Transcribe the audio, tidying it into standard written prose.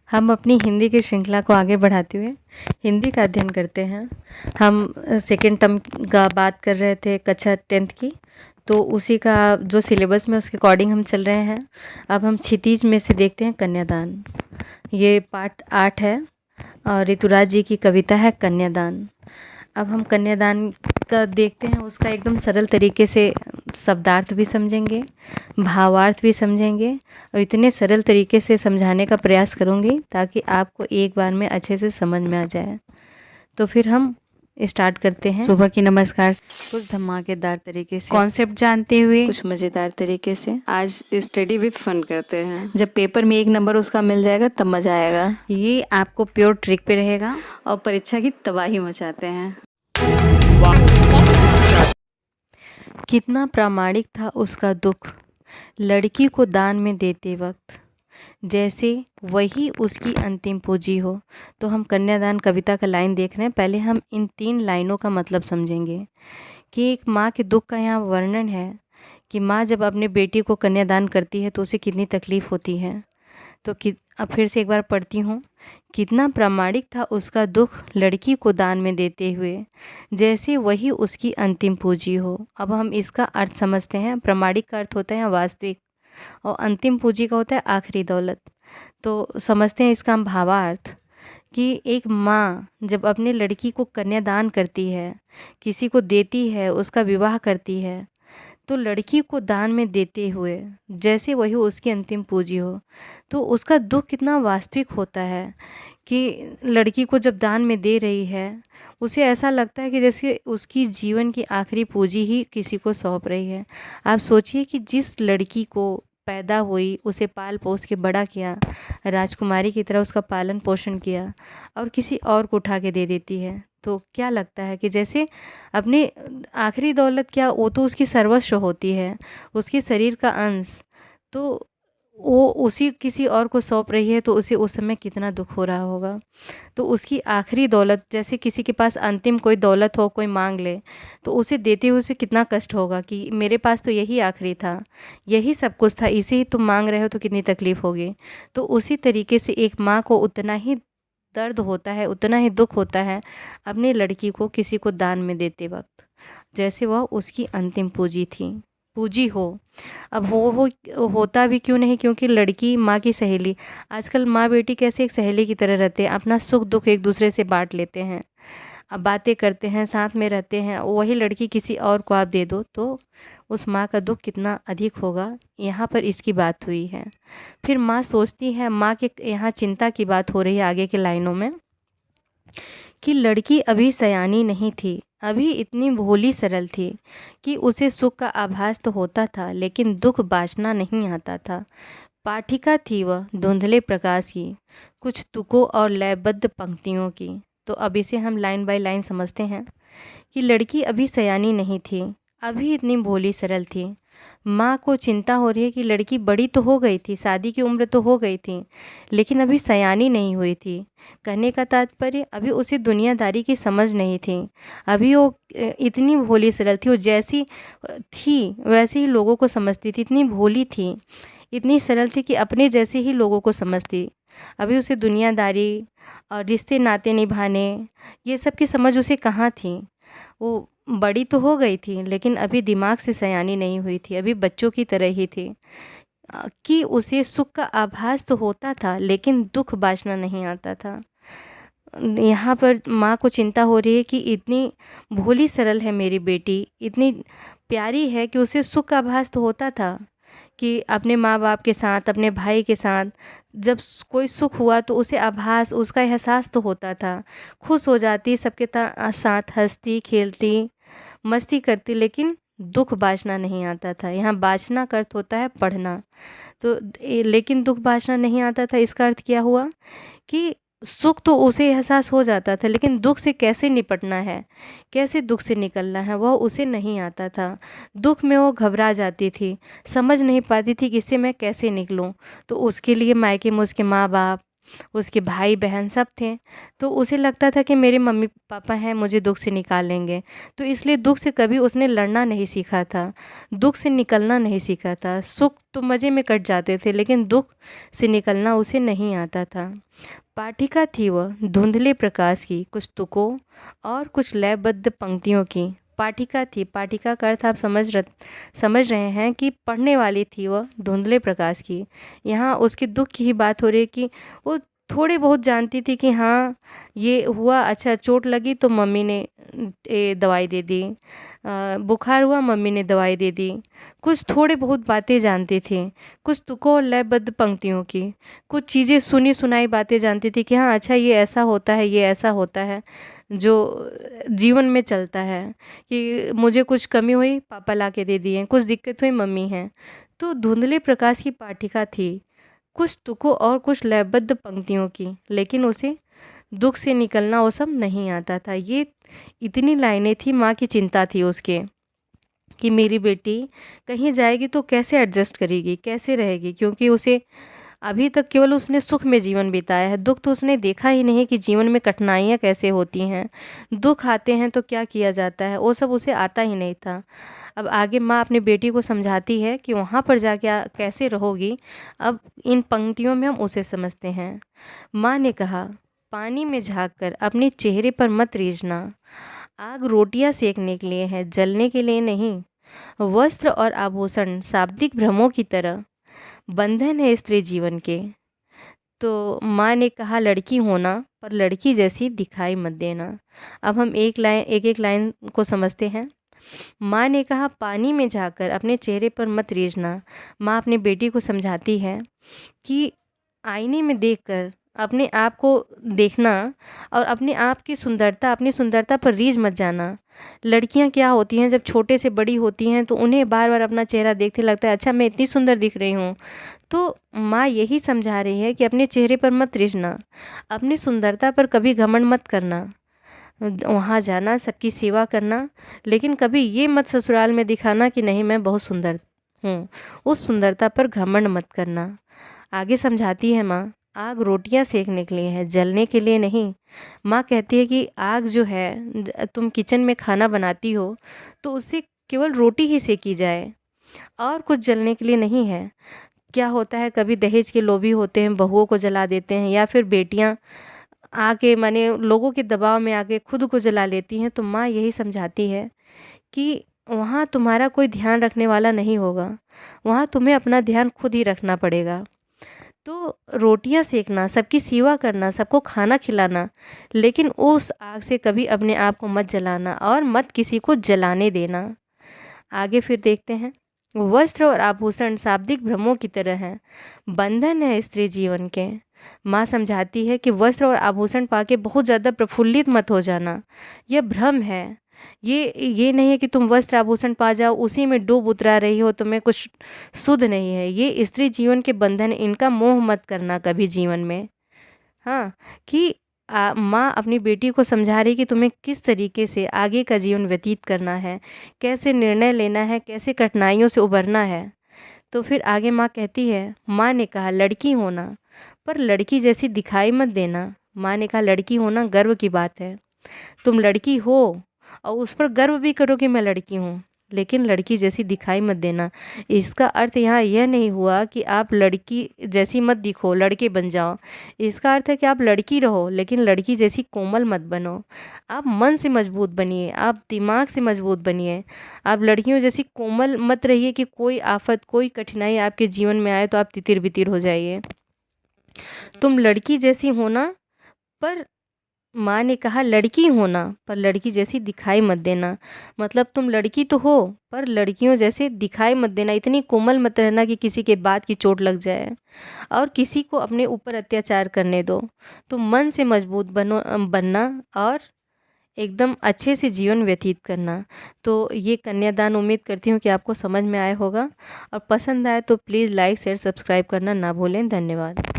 हम अपनी हिंदी की श्रृंखला को आगे बढ़ाते हुए हिंदी का अध्ययन करते हैं। हम सेकेंड टर्म का बात कर रहे थे कक्षा 10th की, तो उसी का जो सिलेबस में उसके अकॉर्डिंग हम चल रहे हैं। अब हम क्षितिज में से देखते हैं कन्यादान। ये पाठ 8 है और ऋतुराज जी की कविता है कन्यादान। अब हम कन्यादान का देखते हैं, उसका एकदम सरल तरीके से शब्दार्थ भी समझेंगे, भावार्थ भी समझेंगे और इतने सरल तरीके से समझाने का प्रयास करूँगी ताकि आपको एक बार में अच्छे से समझ में आ जाए। तो फिर हम स्टार्ट करते हैं। सुबह की नमस्कार कुछ धमाकेदार तरीके से कॉन्सेप्ट जानते हुए, कुछ मज़ेदार तरीके से आज स्टडी विद फन करते हैं। जब पेपर में 1 नंबर उसका मिल जाएगा तब मज़ा आएगा। ये आपको प्योर ट्रिक पे रहेगा और परीक्षा की तबाही मचाते हैं। कितना प्रामाणिक था उसका दुख लड़की को दान में देते वक्त, जैसे वही उसकी अंतिम पूंजी हो। तो हम कन्यादान कविता का लाइन देख रहे हैं। पहले हम इन 3 लाइनों का मतलब समझेंगे कि एक माँ के दुख का यहाँ वर्णन है कि माँ जब अपने बेटी को कन्यादान करती है तो उसे कितनी तकलीफ़ होती है। तो अब फिर से एक बार पढ़ती हूँ। कितना प्रामाणिक था उसका दुख लड़की को दान में देते हुए, जैसे वही उसकी अंतिम पूंजी हो। अब हम इसका अर्थ समझते हैं। प्रामाणिक का अर्थ होता है वास्तविक और अंतिम पूंजी का होता है आखिरी दौलत। तो समझते हैं इसका हम भावार्थ कि एक माँ जब अपने लड़की को कन्यादान करती है, किसी को देती है, उसका विवाह करती है, तो लड़की को दान में देते हुए जैसे वही उसकी अंतिम पूंजी हो, तो उसका दुख कितना वास्तविक होता है कि लड़की को जब दान में दे रही है, उसे ऐसा लगता है कि जैसे उसकी जीवन की आखिरी पूंजी ही किसी को सौंप रही है। आप सोचिए कि जिस लड़की को पैदा हुई, उसे पाल पोस के बड़ा किया, राजकुमारी की तरह उसका पालन पोषण किया और किसी और को उठा के दे देती है, तो क्या लगता है कि जैसे अपनी आखिरी दौलत, क्या वो तो उसकी सर्वस्व होती है, उसके शरीर का अंश, तो वो उसी किसी और को सौंप रही है, तो उसे उस समय कितना दुख हो रहा होगा। तो उसकी आखिरी दौलत, जैसे किसी के पास अंतिम कोई दौलत हो, कोई मांग ले, तो उसे देते हुए उसे कितना कष्ट होगा कि मेरे पास तो यही आखिरी था, यही सब कुछ था, इसे ही तुम मांग रहे हो, तो कितनी तकलीफ़ होगी। तो उसी तरीके से एक माँ को उतना ही दर्द होता है, उतना ही दुख होता है अपनी लड़की को किसी को दान में देते वक्त, जैसे वह उसकी अंतिम पूंजी हो। अब वो होता भी क्यों नहीं, क्योंकि लड़की माँ की सहेली, आजकल माँ बेटी कैसे एक सहेली की तरह रहते हैं, अपना सुख दुख एक दूसरे से बांट लेते हैं, अब बातें करते हैं, साथ में रहते हैं। वही लड़की किसी और को आप दे दो तो उस माँ का दुख कितना अधिक होगा। यहाँ पर इसकी बात हुई है। फिर माँ सोचती है, माँ के यहाँ चिंता की बात हो रही है आगे के लाइनों में, कि लड़की अभी सयानी नहीं थी, अभी इतनी भोली सरल थी कि उसे सुख का आभास तो होता था लेकिन दुख बाँचना नहीं आता था। पाठिका थी वह धुंधले प्रकाश की, कुछ तुकों और लयबद्ध पंक्तियों की। तो अब इसे हम लाइन बाय लाइन समझते हैं कि लड़की अभी सयानी नहीं थी, अभी इतनी भोली सरल थी। माँ को चिंता हो रही है कि लड़की बड़ी तो हो गई थी, शादी की उम्र तो हो गई थी, लेकिन अभी सयानी नहीं हुई थी। कहने का तात्पर्य अभी उसे दुनियादारी की समझ नहीं थी, अभी वो इतनी भोली सरल थी, वो जैसी थी वैसे ही लोगों को समझती थी, इतनी भोली थी, इतनी सरल थी कि अपने जैसे ही लोगों को समझती। अभी उसे दुनियादारी और रिश्ते नाते निभाने ये सब की समझ उसे कहाँ थी। वो बड़ी तो हो गई थी लेकिन अभी दिमाग से सयानी नहीं हुई थी, अभी बच्चों की तरह ही थी। कि उसे सुख का आभास तो होता था लेकिन दुख बाँचना नहीं आता था। यहाँ पर माँ को चिंता हो रही है कि इतनी भोली सरल है मेरी बेटी, इतनी प्यारी है कि उसे सुख का आभास तो होता था कि अपने माँ बाप के साथ, अपने भाई के साथ जब कोई सुख हुआ तो उसे आभास, उसका एहसास तो होता था, खुश हो जाती, सबके साथ हंसती खेलती मस्ती करती, लेकिन दुख बाँचना नहीं आता था। यहाँ बाँचना का अर्थ होता है पढ़ना, तो लेकिन दुख बाँचना नहीं आता था, इसका अर्थ क्या हुआ कि सुख तो उसे एहसास हो जाता था लेकिन दुख से कैसे निपटना है, कैसे दुख से निकलना है, वह उसे नहीं आता था। दुख में वो घबरा जाती थी, समझ नहीं पाती थी कि इससे मैं कैसे निकलूं। तो उसके लिए मायके में उसके माँ बाप, उसके भाई बहन सब थे। तो उसे लगता था कि मेरे मम्मी पापा हैं, मुझे दुख से निकाल लेंगे। तो इसलिए दुख से कभी उसने लड़ना नहीं सीखा था, दुख से निकलना नहीं सीखा था। सुख तो मज़े में कट जाते थे, लेकिन दुख से निकलना उसे नहीं आता था। पाठिका थी वह धुंधले प्रकाश की, कुछ तुकों और कुछ लयबद्ध पंक्तियों की। पाठिका थी, पाठिका का अर्थ आप समझ रहे हैं कि पढ़ने वाली थी वह धुंधले प्रकाश की। यहाँ उसके दुख की ही बात हो रही है कि वो थोड़े बहुत जानती थी कि हाँ ये हुआ, अच्छा चोट लगी तो मम्मी ने दवाई दे दी, बुखार हुआ मम्मी ने दवाई दे दी। कुछ थोड़े बहुत बातें जानती थी, कुछ तुकों और लयबद्ध पंक्तियों की, कुछ चीज़ें सुनी सुनाई बातें जानती थी कि हाँ अच्छा ये ऐसा होता है, ये ऐसा होता है जो जीवन में चलता है, कि मुझे कुछ कमी हुई पापा ला के दे दिए, कुछ दिक्कत हुई मम्मी हैं। तो धुंधले प्रकाश की पाठिका थी, कुछ तुकों और कुछ लयबद्ध पंक्तियों की, लेकिन उसे दुख से निकलना वो सब नहीं आता था। ये इतनी लाइनें थी, माँ की चिंता थी उसके कि मेरी बेटी कहीं जाएगी तो कैसे एडजस्ट करेगी, कैसे रहेगी, क्योंकि उसे अभी तक केवल उसने सुख में जीवन बिताया है, दुख तो उसने देखा ही नहीं कि जीवन में कठिनाइयाँ कैसे होती हैं, दुख आते हैं तो क्या किया जाता है, वो सब उसे आता ही नहीं था। अब आगे माँ अपनी बेटी को समझाती है कि वहाँ पर जाके कैसे रहोगी। अब इन पंक्तियों में हम उसे समझते हैं। माँ ने कहा, पानी में झाँक कर अपने चेहरे पर मत रीझना, आग रोटियां सेकने के लिए है, जलने के लिए नहीं। वस्त्र और आभूषण शाब्दिक भ्रमों की तरह बंधन है स्त्री जीवन के। तो माँ ने कहा, लड़की होना पर लड़की जैसी दिखाई मत देना। अब हम एक एक लाइन को समझते हैं। माँ ने कहा, पानी में जाकर अपने चेहरे पर मत रीझना। माँ अपनी बेटी को समझाती है कि आईने में देखकर अपने आप को देखना और अपने आप की सुंदरता, अपनी सुंदरता पर रीझ मत जाना। लड़कियां क्या होती हैं, जब छोटे से बड़ी होती हैं तो उन्हें बार बार अपना चेहरा देखते लगता है अच्छा मैं इतनी सुंदर दिख रही हूँ। तो माँ यही समझा रही है कि अपने चेहरे पर मत रीझना, अपनी सुंदरता पर कभी घमंड मत करना। वहाँ जाना, सबकी सेवा करना, लेकिन कभी ये मत ससुराल में दिखाना कि नहीं मैं बहुत सुंदर हूँ, उस सुंदरता पर घमंड मत करना। आगे समझाती है माँ, आग रोटियां सेकने के लिए है, जलने के लिए नहीं। माँ कहती है कि आग जो है, तुम किचन में खाना बनाती हो तो उससे केवल रोटी ही सेकी जाए और कुछ जलने के लिए नहीं है। क्या होता है, कभी दहेज के लोभी होते हैं, बहुओं को जला देते हैं, या फिर बेटियां आके माने लोगों के दबाव में आके खुद को जला लेती हैं। तो माँ यही समझाती है कि वहाँ तुम्हारा कोई ध्यान रखने वाला नहीं होगा, वहाँ तुम्हें अपना ध्यान खुद ही रखना पड़ेगा। तो रोटियां सेकना, सबकी सेवा करना, सबको खाना खिलाना, लेकिन उस आग से कभी अपने आप को मत जलाना और मत किसी को जलाने देना। आगे फिर देखते हैं। वस्त्र और आभूषण शाब्दिक भ्रमों की तरह हैं, बंधन है स्त्री जीवन के। माँ समझाती है कि वस्त्र और आभूषण पाके बहुत ज़्यादा प्रफुल्लित मत हो जाना, यह भ्रम है। ये नहीं है कि तुम वस्त्र आभूषण पा जाओ उसी में डूब उतरा रही हो, तुम्हें कुछ सुध नहीं है। ये स्त्री जीवन के बंधन, इनका मोह मत करना कभी जीवन में। हाँ, कि माँ अपनी बेटी को समझा रही कि तुम्हें किस तरीके से आगे का जीवन व्यतीत करना है, कैसे निर्णय लेना है, कैसे कठिनाइयों से उबरना है। तो फिर आगे माँ कहती है, माँ ने कहा, लड़की होना पर लड़की जैसी दिखाई मत देना। माँ ने कहा, लड़की होना गर्व की बात है, तुम लड़की हो और उस पर गर्व भी करो कि मैं लड़की हूँ, लेकिन लड़की जैसी दिखाई मत देना। इसका अर्थ यहाँ यह नहीं हुआ कि आप लड़की जैसी मत दिखो, लड़के बन जाओ। इसका अर्थ है कि आप लड़की रहो, लेकिन लड़की जैसी कोमल मत बनो। आप मन से मजबूत बनिए, आप दिमाग से मजबूत बनिए। आप लड़कियों जैसी कोमल मत रहिए कि कोई आफत, कोई कठिनाई आपके जीवन में आए तो आप तितिर बितिर हो जाइए। तुम लड़की जैसी होना, पर माँ ने कहा, लड़की होना पर लड़की जैसी दिखाई मत देना। मतलब तुम लड़की तो हो पर लड़कियों जैसे दिखाई मत देना, इतनी कोमल मत रहना कि किसी के बात की चोट लग जाए और किसी को अपने ऊपर अत्याचार करने दो। तुम मन से मजबूत बनना और एकदम अच्छे से जीवन व्यतीत करना। तो ये कन्यादान उम्मीद करती हूँ कि आपको समझ में आया होगा, और पसंद आए तो प्लीज़ लाइक शेयर सब्सक्राइब करना ना भूलें। धन्यवाद।